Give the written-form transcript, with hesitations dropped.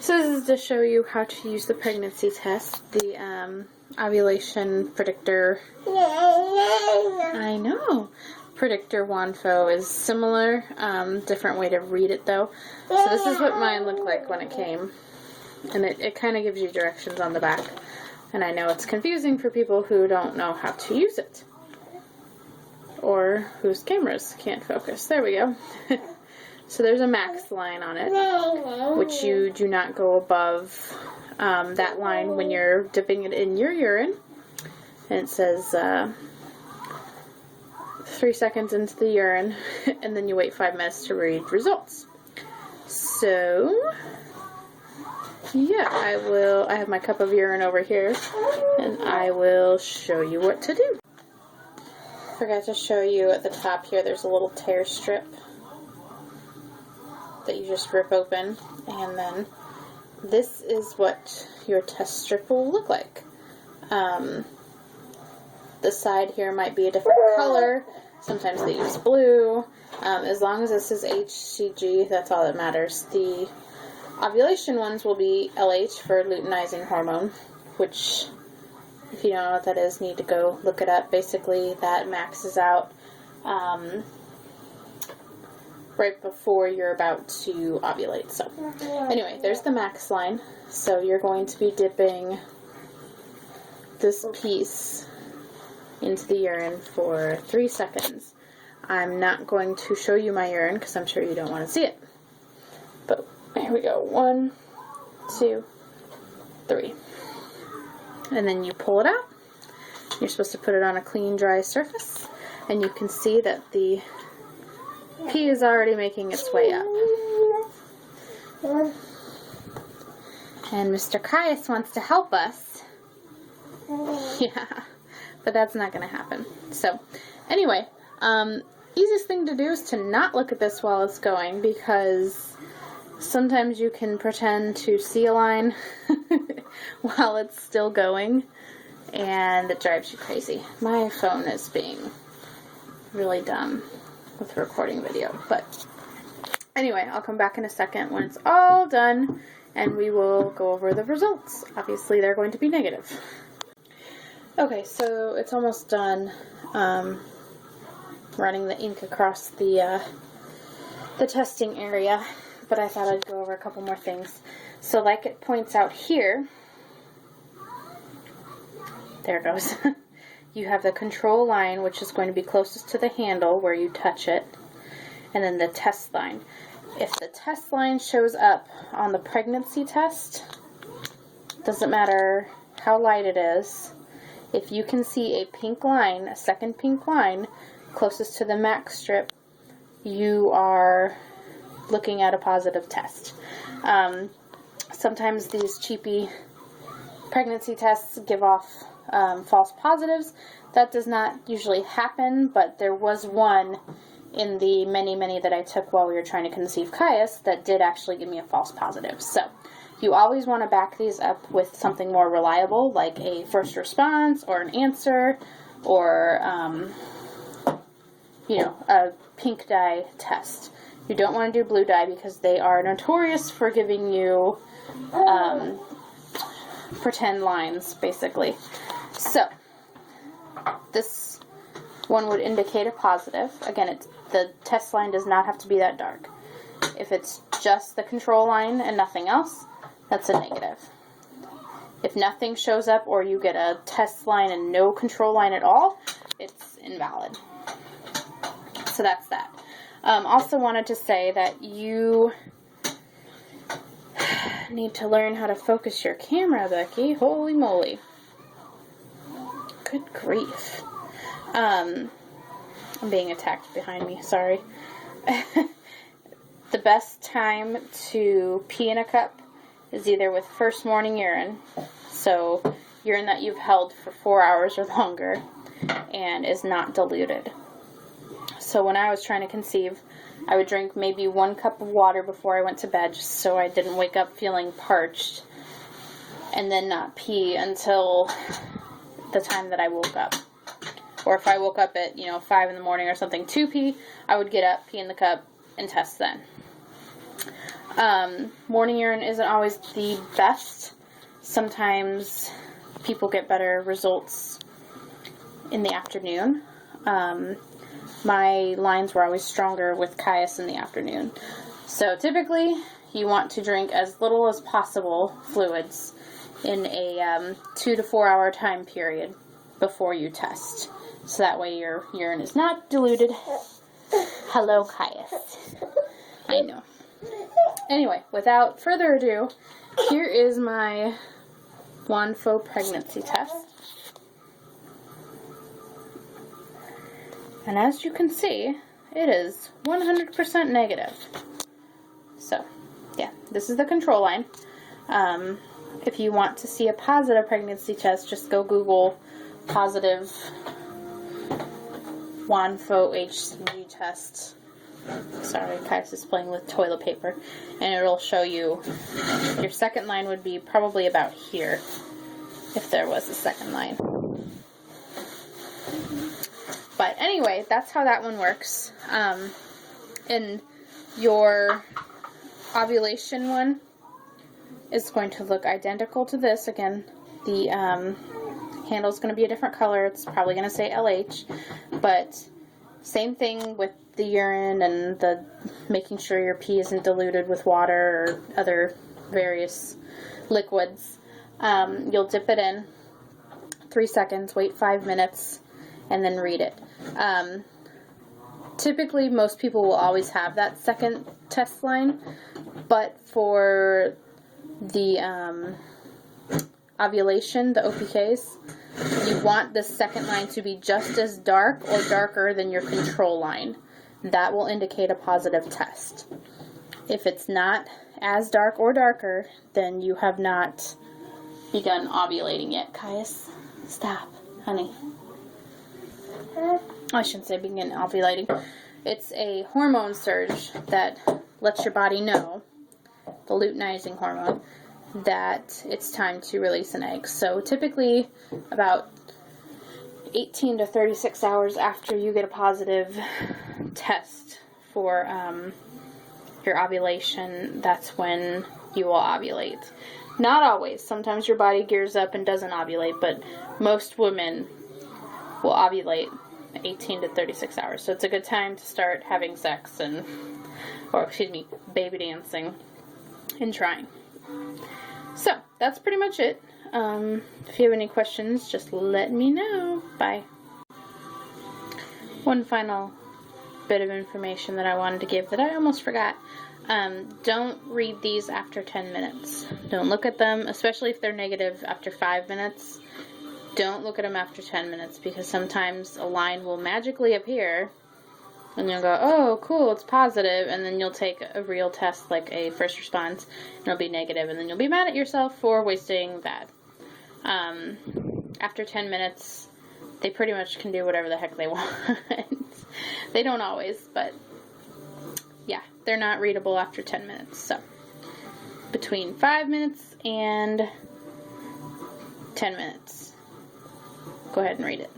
So this is to show you how to use the pregnancy test, the ovulation predictor. I know. Predictor Wondfo is similar, different way to read it though. So this is what mine looked like when it came. And it kind of gives you directions on the back. And I know it's confusing for people who don't know how to use it. Or whose cameras can't focus. There we go. So there's a max line on it, which you do not go above that line when you're dipping it in your urine. And it says 3 seconds into the urine, and then you wait 5 minutes to read results. So, yeah, I have my cup of urine over here, and I will show you what to do. Forgot to show you at the top here, there's a little tear strip that you just rip open, and then this is what your test strip will look like. The side here might be a different color. Sometimes they use blue. As long as this is HCG, that's all that matters. The ovulation ones will be LH for luteinizing hormone, which, if you don't know what that is, need to go look it up. Basically, that maxes out right before you're about to ovulate. So, anyway, there's the max line. So you're going to be dipping this piece into the urine for 3 seconds. I'm not going to show you my urine because I'm sure you don't want to see it. But here we go. 1, 2, 3. And then you pull it out. You're supposed to put it on a clean, dry surface. And you can see that the pee is already making its way up. And Mr. Caius wants to help us. Yeah, but that's not going to happen. So, anyway, easiest thing to do is to not look at this while it's going, because sometimes you can pretend to see a line while it's still going, and it drives you crazy. My phone is being really dumb with recording video, but anyway, I'll come back in a second when it's all done, and we will go over the results. Obviously, they're going to be negative. Okay, so it's almost done running the ink across the testing area, but I thought I'd go over a couple more things. So like it points out here, there it goes. You have the control line, which is going to be closest to the handle where you touch it, and then the test line. If the test line shows up on the pregnancy test, doesn't matter how light it is, if you can see a pink line, a second pink line, closest to the max strip, you are looking at a positive test. Sometimes these cheapy pregnancy tests give off false positives. That does not usually happen, but there was one in the many that I took while we were trying to conceive Caius that did actually give me a false positive. So you always want to back these up with something more reliable, like a first response or an answer, or a pink dye test. You don't want to do blue dye because they are notorious for giving you pretend lines, basically. So this one would indicate a positive. Again, the test line does not have to be that dark. If it's just the control line and nothing else, that's a negative. If nothing shows up, or you get a test line and no control line at all, it's invalid. So that's that. Also wanted to say that you need to learn how to focus your camera, Becky. Holy moly. Good grief. I'm being attacked behind me, sorry. The best time to pee in a cup is either with first morning urine, so urine that you've held for 4 hours or longer and is not diluted. So when I was trying to conceive, I would drink maybe 1 cup of water before I went to bed, just so I didn't wake up feeling parched, and then not pee until the time that I woke up. Or if I woke up at, 5 in the morning or something to pee, I would get up, pee in the cup, and test then. Morning urine isn't always the best. Sometimes people get better results in the afternoon. My lines were always stronger with Caius in the afternoon. So typically, you want to drink as little as possible fluids in a 2 to 4 hour time period before you test. So that way your urine is not diluted. Hello, Caius. I know. Anyway, without further ado, here is my Wondfo pregnancy test. And as you can see, it is 100% negative. So, yeah, this is the control line. If you want to see a positive pregnancy test, just go Google positive Wondfo HCG test. Sorry, Kais is playing with toilet paper. And it'll show you, your second line would be probably about here, if there was a second line. But anyway, that's how that one works. And your ovulation one is going to look identical to this. Again, the handle is going to be a different color. It's probably going to say LH, but same thing with the urine and the making sure your pee isn't diluted with water or other various liquids. You'll dip it in 3 seconds, wait 5 minutes, and then read it. Typically, most people will always have that second test line, but for the ovulation, the OPKs, you want the second line to be just as dark or darker than your control line. That will indicate a positive test. If it's not as dark or darker, then you have not begun ovulating yet. Caius, stop, honey. I shouldn't say begin ovulating. It's a hormone surge that lets your body know, the luteinizing hormone, that it's time to release an egg. So typically about 18 to 36 hours after you get a positive test for your ovulation, that's when you will ovulate. Not always. Sometimes your body gears up and doesn't ovulate, but most women will ovulate 18 to 36 hours. So it's a good time to start having sex baby dancing and trying. So, that's pretty much it. If you have any questions, just let me know. Bye. One final bit of information that I wanted to give that I almost forgot. Don't read these after 10 minutes. Don't look at them, especially if they're negative after 5 minutes. Don't look at them after 10 minutes, because sometimes a line will magically appear and you'll go, oh, cool, it's positive, and then you'll take a real test, like a first response, and it'll be negative, and then you'll be mad at yourself for wasting that. After 10 minutes, they pretty much can do whatever the heck they want. They don't always, but yeah, they're not readable after 10 minutes. So, between 5 minutes and 10 minutes, go ahead and read it.